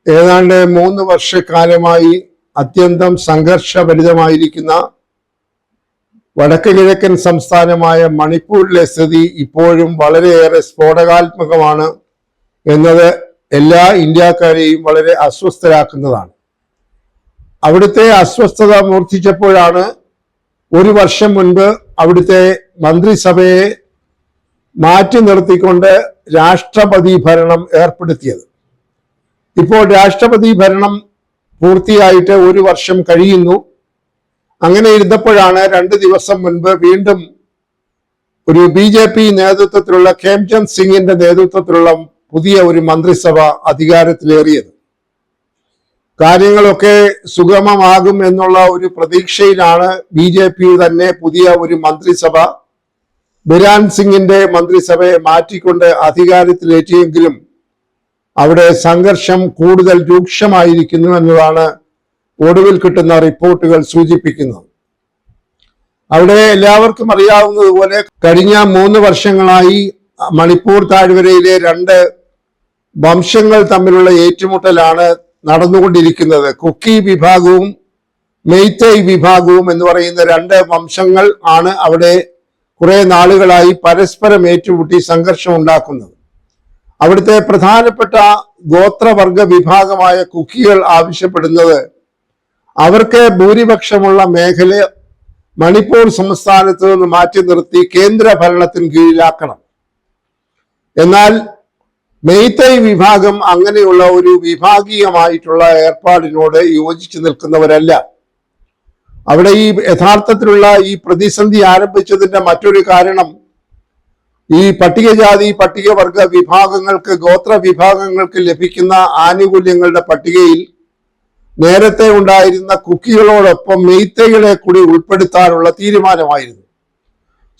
ഏതാണ്ട് 3 വർഷക്കാലമായി അത്യന്തം സംഘർഷഭരിതമായിരിക്കുന്ന വടക്ക് കിഴക്കൻ സംസ്ഥാനമായ മണിപ്പൂരിലെ സ്ഥിതി ഇപ്പോഴും വളരെയേറെ സ്ഫോടകാത്മകമാണ് എന്നത് എല്ലാ ഇന്ത്യക്കാരെയും വളരെ അസ്വസ്ഥരാക്കുന്നതാണ്. അവിടുത്തെ അസ്വസ്ഥത മൂർച്ഛിച്ചപ്പോഴാണ് 1 വർഷം മുൻപ് അവിടുത്തെ മന്ത്രിസഭയെ മാറ്റി നിർത്തിക്കൊണ്ട് രാഷ്ട്രപതി ഭരണം ഏർപ്പെടുത്തിയത്. ഇപ്പോൾ രാഷ്ട്രപതി ഭരണം പൂർത്തിയായിട്ട് 1 വർഷം കഴിയുന്നു. അങ്ങനെ ഇരുന്നപ്പോഴാണ് 2 ദിവസം മുൻപ് വീണ്ടും ഒരു BJP നേതൃത്വത്തിലുള്ള ഖേംചന്ദ് സിംഗിന്റെ നേതൃത്വത്തിലുള്ള പുതിയ ഒരു മന്ത്രിസഭ അധികാരത്തിലേറിയത്. കാര്യങ്ങളൊക്കെ സുഗമമാകും എന്നുള്ള ഒരു പ്രതീക്ഷയിലാണ് BJP തന്നെ പുതിയ ഒരു മന്ത്രിസഭ ബിരാൻ സിംഗിന്റെ മന്ത്രിസഭയെ മാറ്റിക്കൊണ്ട് അധികാരത്തിലേറ്റിയെങ്കിലും അവിടെ സംഘർഷം കൂടുതൽ രൂക്ഷമായിരിക്കുന്നു എന്നതാണ് ഒടുവിൽ കിട്ടുന്ന റിപ്പോർട്ടുകൾ സൂചിപ്പിക്കുന്നത്. അവിടെ എല്ലാവർക്കും അറിയാവുന്നതുപോലെ കഴിഞ്ഞ 3 വർഷങ്ങളായി മണിപ്പൂർ താഴ്വരയിലെ 2 വംശങ്ങൾ തമ്മിലുള്ള ഏറ്റുമുട്ടലാണ് നടന്നുകൊണ്ടിരിക്കുന്നത്. കുക്കി വിഭാഗവും മെയ്തേയ് വിഭാഗവും എന്ന് പറയുന്ന 2 വംശങ്ങൾ ആണ് അവിടെ കുറെ നാളുകളായി പരസ്പരം ഏറ്റുമുട്ടി സംഘർഷം ഉണ്ടാക്കുന്നത്. അവിടുത്തെ പ്രധാനപ്പെട്ട ഗോത്രവർഗ വിഭാഗമായ കുക്കികൾ ആവശ്യപ്പെടുന്നത് അവർക്ക് ഭൂരിപക്ഷമുള്ള മേഖല മണിപ്പൂർ സംസ്ഥാനത്ത് നിന്ന് മാറ്റി നിർത്തി കേന്ദ്ര ഭരണത്തിന് കീഴിലാക്കണം. എന്നാൽ മെയ്തേയ് വിഭാഗം അങ്ങനെയുള്ള ഒരു വിഭാഗീയമായിട്ടുള്ള ഏർപ്പാടിനോട് യോജിച്ചു നിൽക്കുന്നവരല്ല. അവിടെ ഈ യഥാർത്ഥത്തിലുള്ള ഈ പ്രതിസന്ധി ആരംഭിച്ചതിന്റെ മറ്റൊരു കാരണം ഈ പട്ടികജാതി പട്ടികവർഗ വിഭാഗങ്ങൾക്ക് ഗോത്ര വിഭാഗങ്ങൾക്ക് ലഭിക്കുന്ന ആനുകൂല്യങ്ങളുടെ പട്ടികയിൽ നേരത്തെ ഉണ്ടായിരുന്ന കുക്കികളോടൊപ്പം മെയ്തേയ്കളെ കൂടി ഉൾപ്പെടുത്താനുള്ള തീരുമാനമായിരുന്നു.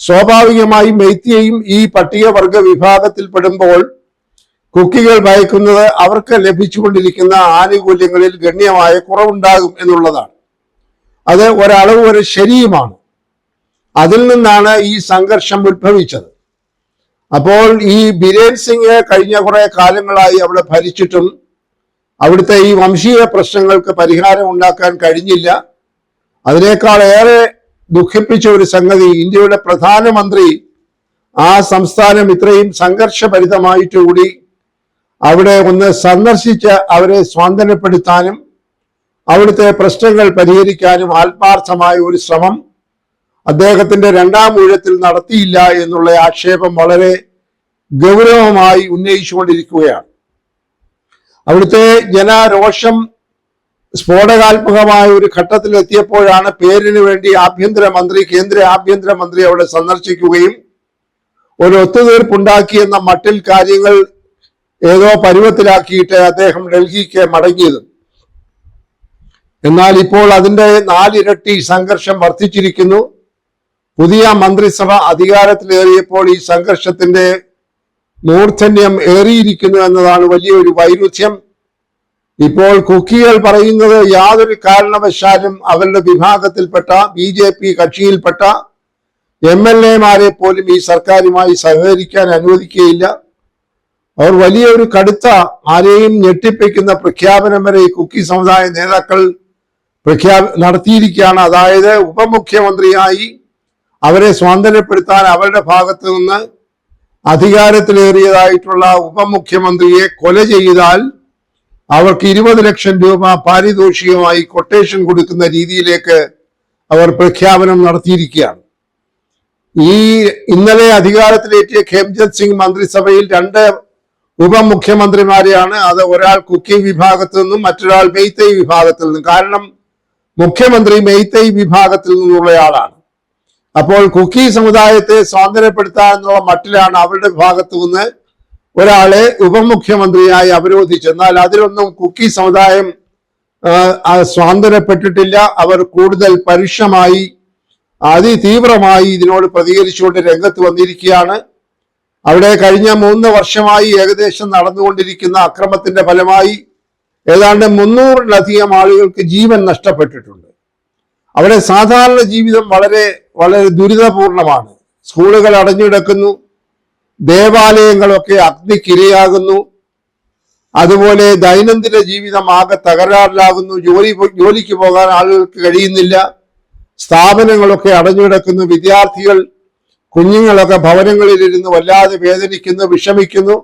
സ്വാഭാവികമായും മെയ്തേയും ഈ പട്ടികവർഗ വിഭാഗത്തിൽപ്പെടുമ്പോൾ കുക്കികൾ ഭയക്കുന്നത് അവർക്ക് ലഭിച്ചുകൊണ്ടിരിക്കുന്ന ആനുകൂല്യങ്ങളിൽ ഗണ്യമായ കുറവുണ്ടാകും എന്നുള്ളതാണ്. അത് ഒരളവ് വരെ ശരിയുമാണ്. അതിൽ നിന്നാണ് ഈ സംഘർഷം ഉത്ഭവിച്ചത്. അപ്പോൾ ഈ ബിരേൻ സിംഗ് കഴിഞ്ഞ കുറെ കാലങ്ങളായി അവിടെ ഭരിച്ചിട്ടും അവിടുത്തെ ഈ വംശീയ പ്രശ്നങ്ങൾക്ക് പരിഹാരം ഉണ്ടാക്കാൻ കഴിഞ്ഞില്ല. അതിനേക്കാൾ ഏറെ ദുഃഖിപ്പിച്ച ഒരു സംഗതി, ഇന്ത്യയുടെ പ്രധാനമന്ത്രി ആ സംസ്ഥാനം ഇത്രയും സംഘർഷഭരിതമായിട്ട് കൂടി അവിടെ ഒന്ന് സന്ദർശിച്ച് അവരെ സ്വാന്തനപ്പെടുത്താനും അവിടുത്തെ പ്രശ്നങ്ങൾ പരിഹരിക്കാനും ആത്മാർത്ഥമായ ഒരു ശ്രമം അദ്ദേഹത്തിന്റെ 2ാം ഊഴത്തിൽ നടത്തിയില്ല എന്നുള്ള ആക്ഷേപം വളരെ ഗൗരവമായി ഉന്നയിച്ചുകൊണ്ടിരിക്കുകയാണ്. അവിടുത്തെ ജനരോഷം സ്ഫോടകാത്മകമായ ഒരു ഘട്ടത്തിലെത്തിയപ്പോഴാണ് പേരിന് വേണ്ടി കേന്ദ്ര ആഭ്യന്തരമന്ത്രി അവിടെ സന്ദർശിക്കുകയും ഒരു ഒത്തുതീർപ്പുണ്ടാക്കിയെന്ന മട്ടിൽ കാര്യങ്ങൾ ഏതോ പരുവത്തിലാക്കിയിട്ട് അദ്ദേഹം ഡൽഹിക്ക് മടങ്ങിയത്. എന്നാൽ ഇപ്പോൾ അതിന്റെ 4 ഇരട്ടി സംഘർഷം വർദ്ധിച്ചിരിക്കുന്നു. പുതിയ മന്ത്രിസഭ അധികാരത്തിലേറിയപ്പോൾ ഈ സംഘർഷത്തിന്റെ മൂർധന്യം ഏറിയിരിക്കുന്നു എന്നതാണ് വലിയൊരു വൈരുദ്ധ്യം. ഇപ്പോൾ കുക്കികൾ പറയുന്നത് യാതൊരു കാരണവശാലും അവരുടെ വിഭാഗത്തിൽപ്പെട്ട BJP കക്ഷിയിൽപ്പെട്ട MLA-മാരെ പോലും ഈ സർക്കാരുമായി സഹകരിക്കാൻ അനുവദിക്കുകയില്ല. അവർ വലിയൊരു കടുത്ത ആരെയും ഞെട്ടിപ്പിക്കുന്ന പ്രഖ്യാപനം വരെ ഈ കുക്കി സമുദായ നേതാക്കൾ നടത്തിയിരിക്കുകയാണ്. അതായത് ഉപമുഖ്യമന്ത്രിയായി അവരെ സ്വാതന്ത്ര്യപ്പെടുത്താൻ അവരുടെ ഭാഗത്ത് നിന്ന് അധികാരത്തിലേറിയതായിട്ടുള്ള ഉപമുഖ്യമന്ത്രിയെ കൊല ചെയ്താൽ അവർക്ക് 20 ലക്ഷം രൂപ പാരിതോഷികമായി കൊട്ടേഷൻ കൊടുക്കുന്ന രീതിയിലേക്ക് അവർ പ്രഖ്യാപനം നടത്തിയിരിക്കുകയാണ്. ഈ ഇന്നലെ അധികാരത്തിലേറ്റിയ ഖേംചന്ദ് സിംഗ് മന്ത്രിസഭയിൽ 2 ഉപമുഖ്യമന്ത്രിമാരെയാണ്. അത് ഒരാൾ കുക്കി വിഭാഗത്തിൽ നിന്നും മറ്റൊരാൾ മെയ്തേയ് വിഭാഗത്തിൽ നിന്നും. കാരണം മുഖ്യമന്ത്രി മെയ്തേയ് വിഭാഗത്തിൽ നിന്നുള്ളയാളാണ്. അപ്പോൾ കുക്കി സമുദായത്തെ സ്വാതന്ത്ര്യപ്പെടുത്താൻ എന്നുള്ള മട്ടിലാണ് അവരുടെ ഭാഗത്തു നിന്ന് ഒരാളെ ഉപമുഖ്യമന്ത്രിയായി അവരോധിച്ചത്. എന്നാൽ അതിലൊന്നും കുക്കി സമുദായം സ്വാതന്ത്ര്യപ്പെട്ടിട്ടില്ല. അവർ കൂടുതൽ പരുഷമായി അതിതീവ്രമായി ഇതിനോട് പ്രതികരിച്ചുകൊണ്ട് രംഗത്ത് വന്നിരിക്കുകയാണ്. അവിടെ കഴിഞ്ഞ 3 വർഷമായി ഏകദേശം നടന്നുകൊണ്ടിരിക്കുന്ന അക്രമത്തിന്റെ ഫലമായി ഏതാണ്ട് 300-ലധികം ആളുകൾക്ക് ജീവൻ നഷ്ടപ്പെട്ടിട്ടുണ്ട്. അവിടെ സാധാരണ ജീവിതം വളരെ വളരെ ദുരിതപൂർണമാണ്. സ്കൂളുകൾ അടഞ്ഞുകിടക്കുന്നു, ദേവാലയങ്ങളൊക്കെ അഗ്നിക്കിരയാകുന്നു. അതുപോലെ ദൈനംദിന ജീവിതം ആകെ തകരാറിലാകുന്നു. ജോലിക്ക് പോകാൻ ആളുകൾക്ക് കഴിയുന്നില്ല. സ്ഥാപനങ്ങളൊക്കെ അടഞ്ഞുകിടക്കുന്നു. വിദ്യാർത്ഥികൾ, കുഞ്ഞുങ്ങളൊക്കെ ഭവനങ്ങളിലിരുന്ന് വല്ലാതെ വേദനിക്കുന്നു, വിഷമിക്കുന്നു.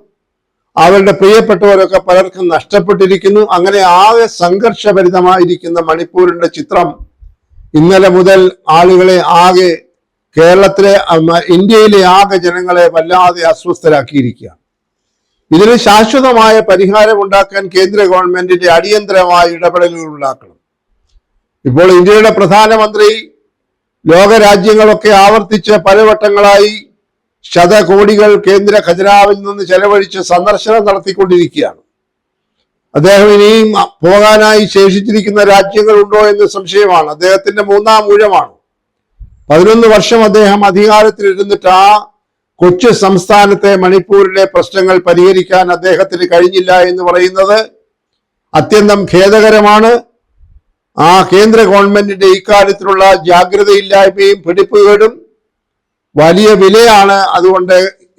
അവരുടെ പ്രിയപ്പെട്ടവരൊക്കെ പലർക്കും നഷ്ടപ്പെട്ടിരിക്കുന്നു. അങ്ങനെ ആകെ സംഘർഷഭരിതമായിരിക്കുന്ന മണിപ്പൂരിന്റെ ചിത്രം ഇന്നലെ മുതൽ ആളുകളെ ആകെ, കേരളത്തിലെ, ഇന്ത്യയിലെ ആകെ ജനങ്ങളെ വല്ലാതെ അസ്വസ്ഥരാക്കിയിരിക്കുക. ഇതിന് ശാശ്വതമായ പരിഹാരം ഉണ്ടാക്കാൻ കേന്ദ്ര ഗവൺമെന്റിന്റെ അടിയന്തരമായ ഇടപെടലുകൾ ഉണ്ടാക്കണം. ഇപ്പോൾ ഇന്ത്യയുടെ പ്രധാനമന്ത്രി ലോകരാജ്യങ്ങളൊക്കെ ആവർത്തിച്ച് പലവട്ടങ്ങളായി ശതകോടികൾ കേന്ദ്ര ഖജനാവിൽ നിന്ന് ചെലവഴിച്ച് സന്ദർശനം നടത്തിക്കൊണ്ടിരിക്കുകയാണ്. അദ്ദേഹം ഇനിയും പോകാനായി ശേഷിച്ചിരിക്കുന്ന രാജ്യങ്ങളുണ്ടോ എന്ന് സംശയമാണ്. അദ്ദേഹത്തിന്റെ 3-ാം ഊഴമാണ്. 11 വർഷം അദ്ദേഹം അധികാരത്തിലിരുന്നിട്ട് ആ കൊച്ചു സംസ്ഥാനത്തെ, മണിപ്പൂരിലെ പ്രശ്നങ്ങൾ പരിഹരിക്കാൻ അദ്ദേഹത്തിന് കഴിഞ്ഞില്ല എന്ന് പറയുന്നത് അത്യന്തം ഖേദകരമാണ്. ആ കേന്ദ്ര ഗവൺമെന്റിന്റെ ഇക്കാര്യത്തിലുള്ള ജാഗ്രതയില്ലായ്മയും പിടിപ്പുകേടും വലിയ വിലയാണ് അതുകൊണ്ട്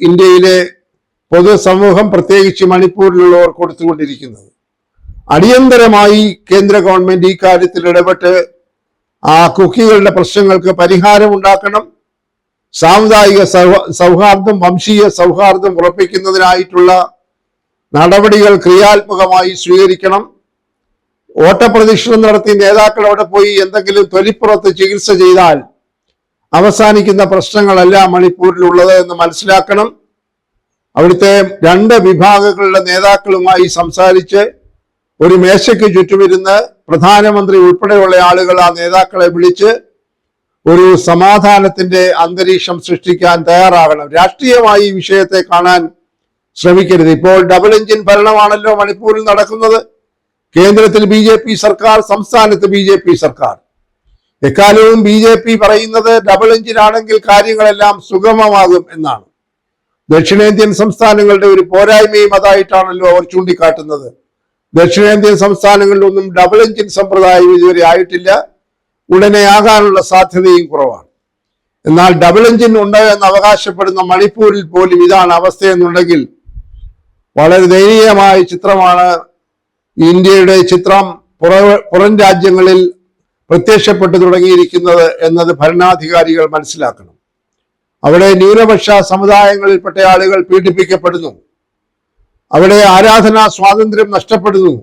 ഇന്ത്യയിലെ പൊതുസമൂഹം, പ്രത്യേകിച്ച് മണിപ്പൂരിലുള്ളവർ കൊടുത്തുകൊണ്ടിരിക്കുന്നത്. അടിയന്തരമായി കേന്ദ്ര ഗവൺമെന്റ് ഈ കാര്യത്തിൽ ഇടപെട്ട് ആ കുക്കികളുടെ പ്രശ്നങ്ങൾക്ക് പരിഹാരം ഉണ്ടാക്കണം. സാമുദായിക സൗഹാർദ്ദം, വംശീയ സൗഹാർദ്ദം ഉറപ്പിക്കുന്നതിനായിട്ടുള്ള നടപടികൾ ക്രിയാത്മകമായി സ്വീകരിക്കണം. ഓട്ടപ്രദക്ഷിണം നടത്തി നേതാക്കൾ അവിടെ പോയി എന്തെങ്കിലും തൊലിപ്പുറത്ത് ചികിത്സ ചെയ്താൽ അവസാനിക്കുന്ന പ്രശ്നങ്ങളല്ല മണിപ്പൂരിലുള്ളത് എന്ന് മനസ്സിലാക്കണം. അവിടുത്തെ 2 വിഭാഗങ്ങളുടെ നേതാക്കളുമായി സംസാരിച്ച് ഒരു മേശയ്ക്ക് ചുറ്റുമിരുന്ന് പ്രധാനമന്ത്രി ഉൾപ്പെടെയുള്ള ആളുകൾ ആ നേതാക്കളെ വിളിച്ച് ഒരു സമാധാനത്തിന്റെ അന്തരീക്ഷം സൃഷ്ടിക്കാൻ തയ്യാറാകണം. രാഷ്ട്രീയമായി ഈ വിഷയത്തെ കാണാൻ ശ്രമിക്കരുത്. ഇപ്പോൾ ഡബിൾ എഞ്ചിൻ ഭരണമാണല്ലോ മണിപ്പൂരിൽ നടക്കുന്നത്. കേന്ദ്രത്തിൽ BJP സർക്കാർ, സംസ്ഥാനത്ത് BJP സർക്കാർ. എക്കാലവും BJP പറയുന്നത് ഡബിൾ എഞ്ചിൻ ആണെങ്കിൽ കാര്യങ്ങളെല്ലാം സുഗമമാകും എന്നാണ്. ദക്ഷിണേന്ത്യൻ സംസ്ഥാനങ്ങളുടെ ഒരു പോരായ്മയും അതായിട്ടാണല്ലോ അവർ ചൂണ്ടിക്കാട്ടുന്നത്. ദക്ഷിണേന്ത്യൻ സംസ്ഥാനങ്ങളിലൊന്നും ഡബിൾ എഞ്ചിൻ സമ്പ്രദായം ഇതുവരെ ആയിട്ടില്ല. ഉടനെ ആകാനുള്ള സാധ്യതയും കുറവാണ്. എന്നാൽ ഡബിൾ എഞ്ചിൻ ഉണ്ട് എന്ന് അവകാശപ്പെടുന്ന മണിപ്പൂരിൽ പോലും ഇതാണ് അവസ്ഥയെന്നുണ്ടെങ്കിൽ വളരെ ദയനീയമായ ചിത്രമാണ് ഇന്ത്യയുടെ ചിത്രം പുറം രാജ്യങ്ങളിൽ പ്രത്യക്ഷപ്പെട്ടു തുടങ്ങിയിരിക്കുന്നത് എന്നത് ഭരണാധികാരികൾ മനസ്സിലാക്കണം. അവിടെ ന്യൂനപക്ഷ സമുദായങ്ങളിൽപ്പെട്ട ആളുകൾ പീഡിപ്പിക്കപ്പെടുന്നു. അവിടെ ആരാധനാ സ്വാതന്ത്ര്യം നഷ്ടപ്പെടുന്നു.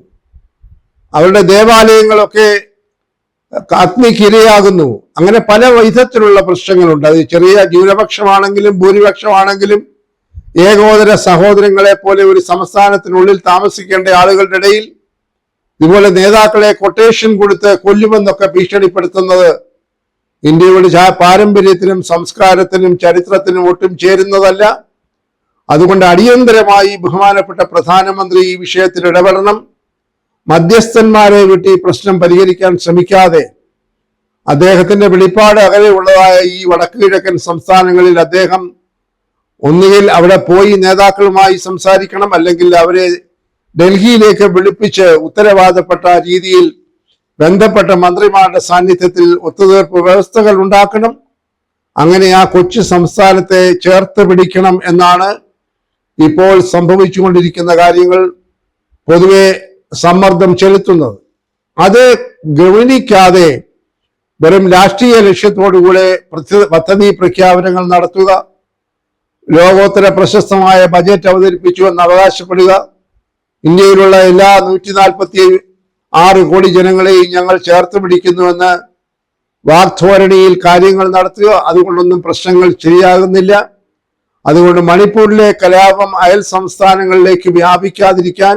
അവരുടെ ദേവാലയങ്ങളൊക്കെ അഗ്നിക്കിരയാകുന്നു. അങ്ങനെ പല വിധത്തിലുള്ള പ്രശ്നങ്ങളുണ്ട്. അത് ചെറിയ ന്യൂനപക്ഷമാണെങ്കിലും ഭൂരിപക്ഷമാണെങ്കിലും ഏകോദര സഹോദരങ്ങളെ പോലെ ഒരു സംസ്ഥാനത്തിനുള്ളിൽ താമസിക്കേണ്ട ആളുകളുടെ ഇടയിൽ ഇതുപോലെ നേതാക്കളെ കൊട്ടേഷൻ കൊടുത്ത് കൊല്ലുമെന്നൊക്കെ ഭീഷണിപ്പെടുത്തുന്നത് ഇന്ത്യയുടെ പാരമ്പര്യത്തിനും സംസ്കാരത്തിനും ചരിത്രത്തിനും ഒട്ടും ചേരുന്നതല്ല. അതുകൊണ്ട് അടിയന്തരമായി ബഹുമാനപ്പെട്ട പ്രധാനമന്ത്രി ഈ വിഷയത്തിൽ ഇടപെടണം. മധ്യസ്ഥന്മാരെ വിട്ട് ഈ പ്രശ്നം പരിഹരിക്കാൻ ശ്രമിക്കാതെ അദ്ദേഹത്തിന്റെ വെളിപ്പാട് അകലെയുള്ളതായ ഈ വടക്കു കിഴക്കൻ സംസ്ഥാനങ്ങളിൽ അദ്ദേഹം ഒന്നുകിൽ അവിടെ പോയി നേതാക്കളുമായി സംസാരിക്കണം, അല്ലെങ്കിൽ അവരെ ഡൽഹിയിലേക്ക് വിളിപ്പിച്ച് ഉത്തരവാദപ്പെട്ട രീതിയിൽ ബന്ധപ്പെട്ട മന്ത്രിമാരുടെ സാന്നിധ്യത്തിൽ ഒത്തുതീർപ്പ് വ്യവസ്ഥകൾ ഉണ്ടാക്കണം. അങ്ങനെ ആ കൊച്ചു സംസ്ഥാനത്തെ ചേർത്ത് പിടിക്കണം എന്നാണ് ഇപ്പോൾ സംഭവിച്ചുകൊണ്ടിരിക്കുന്ന കാര്യങ്ങൾ പൊതുവെ സമ്മർദ്ദം ചെലുത്തുന്നത്. അത് ഗവനിക്കാതെ വെറും രാഷ്ട്രീയ ലക്ഷ്യത്തോടുകൂടെ പദ്ധതി പ്രഖ്യാപനങ്ങൾ നടത്തുക, ലോകോത്തര പ്രശസ്തമായ ബജറ്റ് അവതരിപ്പിച്ചു എന്ന് അവകാശപ്പെടുക, ഇന്ത്യയിലുള്ള എല്ലാ 146 കോടി ജനങ്ങളെയും ഞങ്ങൾ ചേർത്ത് പിടിക്കുന്നുവെന്ന് വാഗ്ധോരണിയിൽ കാര്യങ്ങൾ നടത്തുക, അതുകൊണ്ടൊന്നും പ്രശ്നങ്ങൾ ശരിയാകുന്നില്ല. അതുകൊണ്ട് മണിപ്പൂരിലെ കലാപം അയൽ സംസ്ഥാനങ്ങളിലേക്ക് വ്യാപിക്കാതിരിക്കാൻ,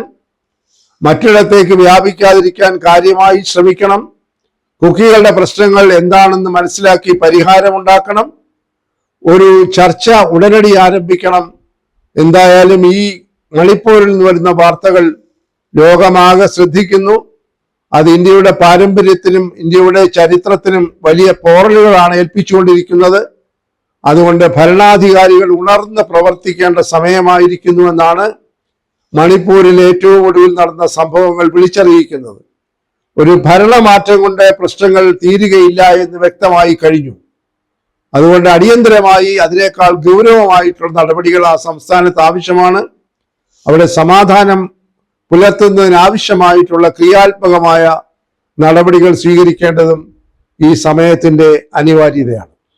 മറ്റിടത്തേക്ക് വ്യാപിക്കാതിരിക്കാൻ കാര്യമായി ശ്രമിക്കണം. കുക്കികളുടെ പ്രശ്നങ്ങൾ എന്താണെന്ന് മനസ്സിലാക്കി പരിഹാരമുണ്ടാക്കണം. ഒരു ചർച്ച ഉടനടി ആരംഭിക്കണം. എന്തായാലും ഈ മണിപ്പൂരിൽ നിന്ന് വരുന്ന വാർത്തകൾ ലോകമാകെ ശ്രദ്ധിക്കുന്നു. അത് ഇന്ത്യയുടെ പാരമ്പര്യത്തിനും ഇന്ത്യയുടെ ചരിത്രത്തിനും വലിയ പോറലുകളാണ് ഏൽപ്പിച്ചുകൊണ്ടിരിക്കുന്നത്. അതുകൊണ്ട് ഭരണാധികാരികൾ ഉണർന്ന് പ്രവർത്തിക്കേണ്ട സമയമായിരിക്കുന്നുവെന്നാണ് മണിപ്പൂരിൽ ഏറ്റവും ഒടുവിൽ നടന്ന സംഭവങ്ങൾ വിളിച്ചറിയിക്കുന്നത്. ഒരു ഭരണമാറ്റം കൊണ്ട് പ്രശ്നങ്ങൾ തീരുകയില്ല എന്ന് വ്യക്തമായി കഴിഞ്ഞു. അതുകൊണ്ട് അടിയന്തരമായി അതിനേക്കാൾ ഗൗരവമായിട്ടുള്ള നടപടികൾ ആ സംസ്ഥാനത്ത് ആവശ്യമാണ്. അവിടെ സമാധാനം പുലർത്തുന്നതിനാവശ്യമായിട്ടുള്ള ക്രിയാത്മകമായ നടപടികൾ സ്വീകരിക്കേണ്ടതും ഈ സമയത്തിന്റെ അനിവാര്യതയാണ്.